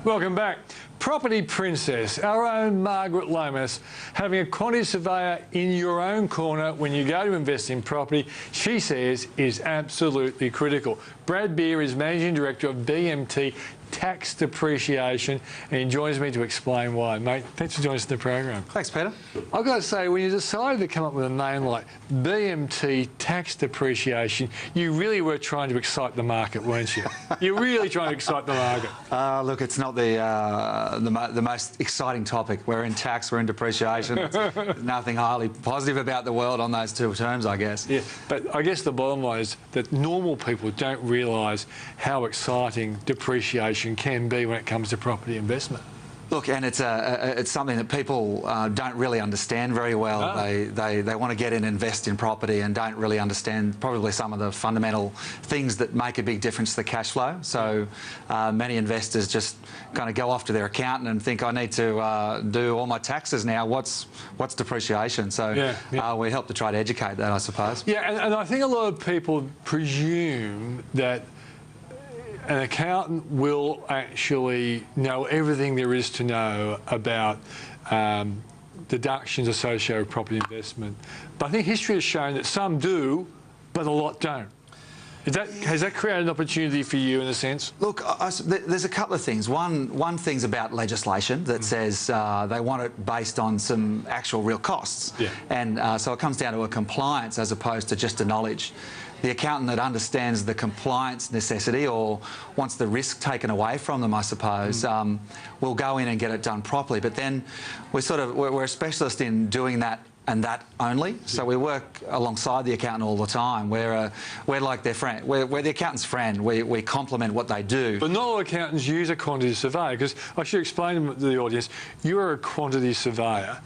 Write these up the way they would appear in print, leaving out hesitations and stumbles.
Welcome back. Property princess, our own Margaret Lomas, having a quantity surveyor in your own corner when you go to invest in property, she says is absolutely critical. Brad Beer is Managing Director of BMT Tax Depreciation, and he joins me to explain why. Mate, thanks for joining us in the program. Thanks, Peter. I've got to say, when you decided to come up with a name like BMT Tax Depreciation, you really were trying to excite the market, weren't you? You're really trying to excite the market. Look, it's not the most exciting topic. We're in tax, we're in depreciation. There's nothing highly positive about the world on those two terms, I guess. Yeah, but I guess the bottom line is that normal people don't realise how exciting depreciation can be when it comes to property investment. Look, and it's something that people don't really understand very well. Oh. They want to get in and invest in property and don't really understand probably some of the fundamental things that make a big difference to the cash flow. So many investors just kind of go off to their accountant and think, I need to do all my taxes now. What's depreciation? So we help to try to educate that, I suppose. Yeah, and I think a lot of people presume that an accountant will actually know everything there is to know about deductions associated with property investment. But I think history has shown that some do, but a lot don't. Has that created an opportunity for you in a sense? Look, there's a couple of things. One thing's about legislation that says they want it based on some actual real costs. Yeah. And so it comes down to a compliance as opposed to just a knowledge. The accountant that understands the compliance necessity or wants the risk taken away from them, I suppose, will go in and get it done properly. But then we're a specialist in doing that and that only. So we work alongside the accountant all the time. We're like their friend. We're the accountant's friend. We complement what they do. But not all accountants use a quantity surveyor, because I should explain to the audience, you are a quantity surveyor.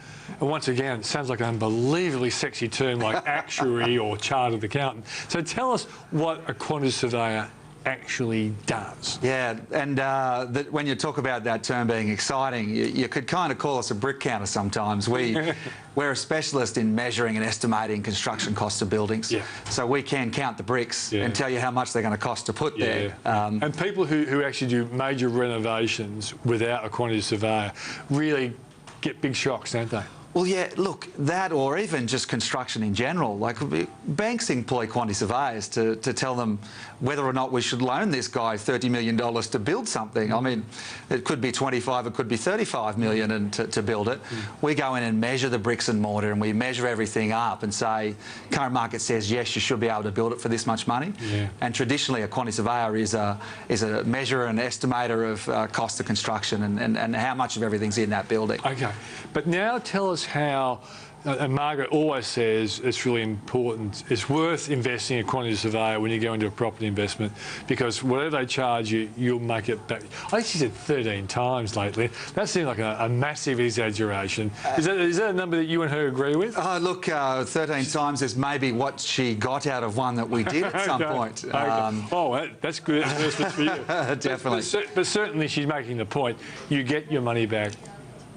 And once again, it sounds like an unbelievably sexy term like actuary or chartered accountant. So tell us what a quantity surveyor actually does. Yeah, and when you talk about that term being exciting, you could kind of call us a brick counter sometimes. We're a specialist in measuring and estimating construction costs of buildings. Yeah. So we can count the bricks and tell you how much they're going to cost to put there. And people who actually do major renovations without a quantity surveyor really get big shocks, don't they? Well, yeah, look, that or even just construction in general. Like, banks employ quantity surveyors to tell them whether or not we should loan this guy $30 million to build something. I mean, it could be 25, it could be 35 million and to build it. We go in and measure the bricks and mortar and we measure everything up and say, current market says, yes, you should be able to build it for this much money. Yeah. And traditionally, a quantity surveyor is a measurer and estimator of cost of construction and how much of everything's in that building. Okay, but now tell us how, and Margaret always says it's really important, it's worth investing in a quantity surveyor when you go into a property investment, because whatever they charge you, you'll make it back. I think she said 13 times lately. That seems like a massive exaggeration. Is that a number that you and her agree with? Look, 13 times is maybe what she got out of one that we did at some point. Okay. That's good investment for you. Definitely. But certainly she's making the point, you get your money back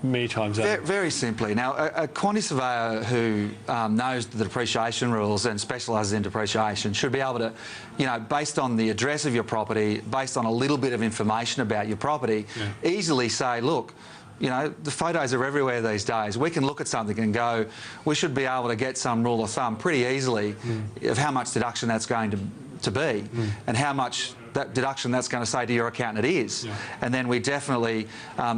many times over. Very simply. Now, a quantity surveyor who knows the depreciation rules and specialises in depreciation should be able to, based on the address of your property, based on a little bit of information about your property, easily say, look, the photos are everywhere these days. We can look at something and go, we should be able to get some rule of thumb pretty easily of how much deduction that's going to be and how much that deduction that's going to say to your accountant it is. Yeah. And then we definitely,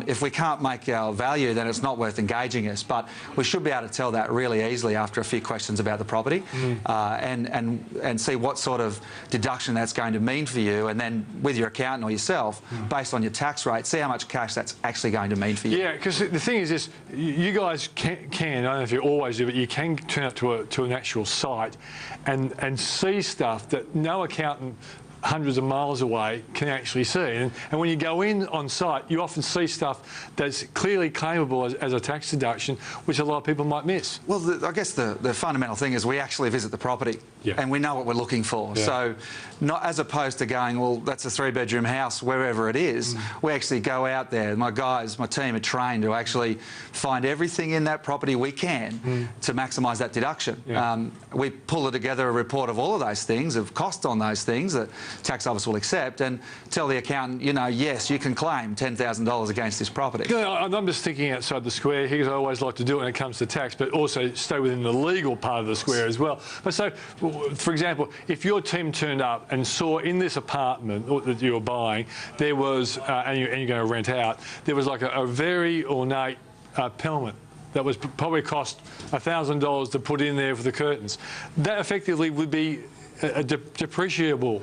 if we can't make our value, then it's not worth engaging us. But we should be able to tell that really easily after a few questions about the property and see what sort of deduction that's going to mean for you. And then with your accountant or yourself, based on your tax rate, see how much cash that's actually going to mean for you. Yeah, because the thing is this, you guys can, I don't know if you always do, but you can turn up to an actual site and see stuff that no accountant hundreds of miles away can actually see. And when you go in on site, you often see stuff that's clearly claimable as a tax deduction, which a lot of people might miss. Well, I guess the fundamental thing is we actually visit the property and we know what we're looking for. Yeah. So not as opposed to going, well, that's a 3-bedroom house, wherever it is, we actually go out there. My team are trained to actually find everything in that property we can to maximise that deduction. Yeah. We pull together a report of all of those things, of cost on those things, that tax office will accept, and tell the accountant, yes, you can claim $10,000 against this property. I'm just thinking outside the square here, because I always like to do it when it comes to tax, but also stay within the legal part of the square as well. But so, for example, if your team turned up and saw in this apartment that you were buying, there was, and you're going to rent out, there was like a very ornate pelmet that was probably cost $1,000 to put in there for the curtains. That effectively would be depreciable.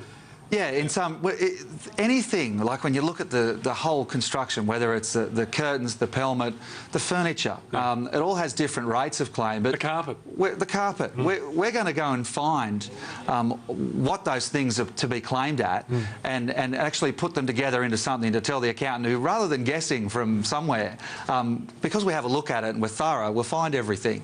Yeah, in anything, like when you look at the whole construction, whether it's the curtains, the pelmet, the furniture, it all has different rates of claim. But the carpet. The carpet. We're going to go and find what those things are to be claimed at and actually put them together into something to tell the accountant who, rather than guessing from somewhere, because we have a look at it and we're thorough, we'll find everything.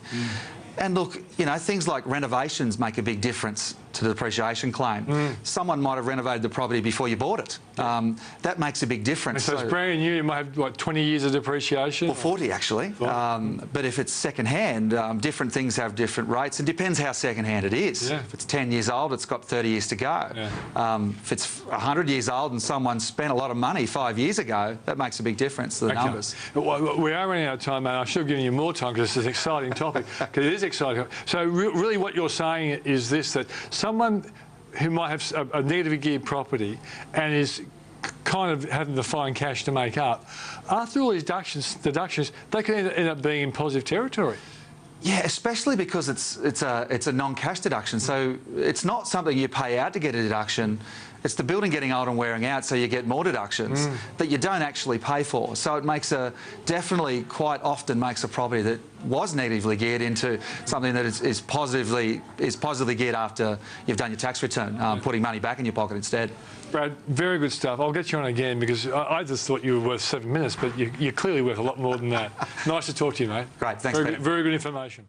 And look, things like renovations make a big difference to the depreciation claim. Someone might have renovated the property before you bought it. That makes a big difference. So it's brand new, you might have, what, 20 years of depreciation? Well, 40 actually. But if it's second-hand, different things have different rates. It depends how second-hand it is. Yeah. If it's 10 years old, it's got 30 years to go. Yeah. If it's 100 years old and someone spent a lot of money 5 years ago, that makes a big difference to the numbers. Well, we are running out of time, mate. I should have given you more time because it's an exciting topic, because it is exciting. So really what you're saying is this, that someone who might have a negatively geared property and is kind of having to find cash to make up, after all these deductions, they can end up being in positive territory. Yeah, especially because it's a non-cash deduction. So it's not something you pay out to get a deduction. It's the building getting old and wearing out, so you get more deductions that you don't actually pay for. So it makes definitely quite often makes a property that was negatively geared into something that is positively geared after you've done your tax return, putting money back in your pocket instead. Brad, very good stuff. I'll get you on again because I just thought you were worth 7 minutes, but you're clearly worth a lot more than that. Nice to talk to you, mate. Great, thanks, Peter. Very good information.